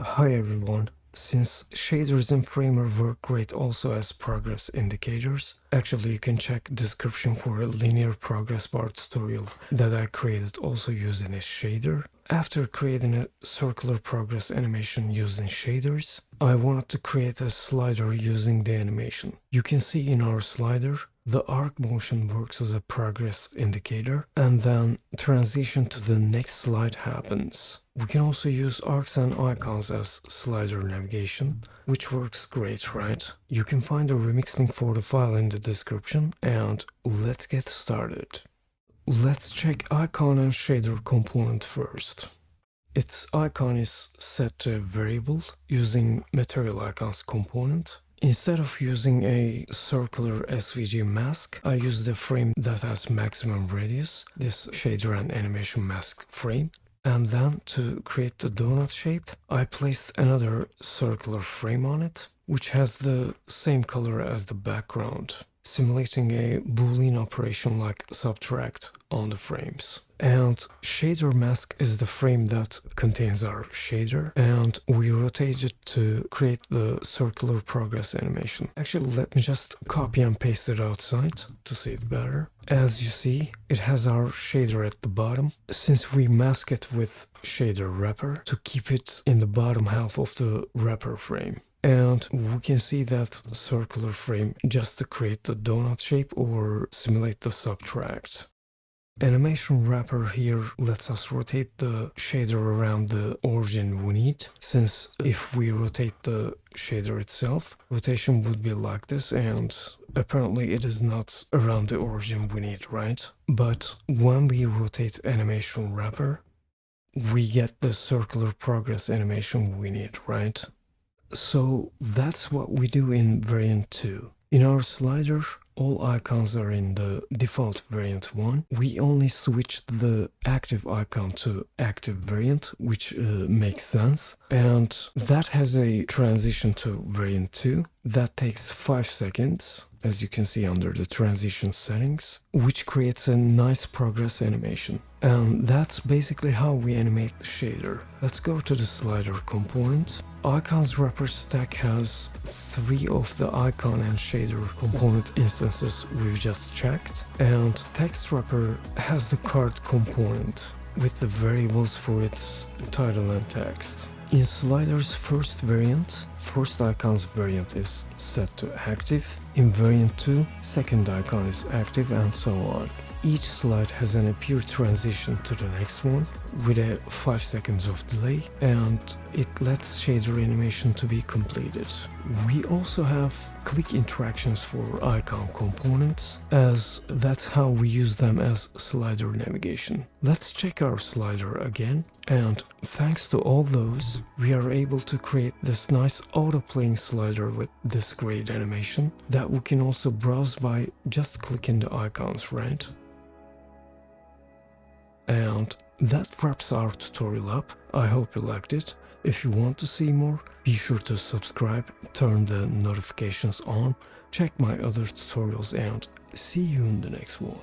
Hi everyone. Since shaders in Framer work great also as progress indicators, actually you can check description for a linear progress bar tutorial that I created also using a shader. After creating a circular progress animation using shaders, I wanted to create a slider using the animation. You can see in our slider, the arc motion works as a progress indicator, and then transition to the next slide happens. We can also use arcs and icons as slider navigation, which works great, right? You can find a remix link for the file in the description, and let's get started. Let's check icon and shader component first. Its icon is set to a variable using material icons component. Instead of using a circular SVG mask, I use the frame that has maximum radius, this shader and animation mask frame. And then to create the donut shape, I placed another circular frame on it, which has the same color as the background, simulating a Boolean operation like subtract on the frames. And shader mask is the frame that contains our shader, and we rotate it to create the circular progress animation. Actually, let me just copy and paste it outside to see it better. As you see, it has our shader at the bottom, since we mask it with shader wrapper to keep it in the bottom half of the wrapper frame. And we can see that circular frame just to create the donut shape or simulate the subtract. Animation wrapper here lets us rotate the shader around the origin we need, since if we rotate the shader itself, rotation would be like this, and apparently it is not around the origin we need, right? But when we rotate animation wrapper, we get the circular progress animation we need, right? So that's what we do in variant 2. In our slider, all icons are in the default variant 1. We only switched the active icon to active variant, which makes sense. And that has a transition to variant 2 that takes 5 seconds, as you can see under the transition settings, which creates a nice progress animation. And that's basically how we animate the shader. Let's go to the slider component. Icons wrapper stack has 3 of the icon and shader component instances we've just checked, and text wrapper has the card component with the variables for its title and text. In slider's first variant, first icon's variant is set to active. In variant 2, second icon is active, and so on. Each slide has an appear transition to the next one with a 5 seconds of delay, and it lets shader animation to be completed. We also have click interactions for icon components, as that's how we use them as slider navigation. Let's check our slider again, and thanks to all those, we are able to create this nice auto-playing slider with this great animation that we can also browse by just clicking the icons, right? And that wraps our tutorial up. I hope you liked it. If you want to see more, be sure to subscribe, turn the notifications on, check my other tutorials, and see you in the next one.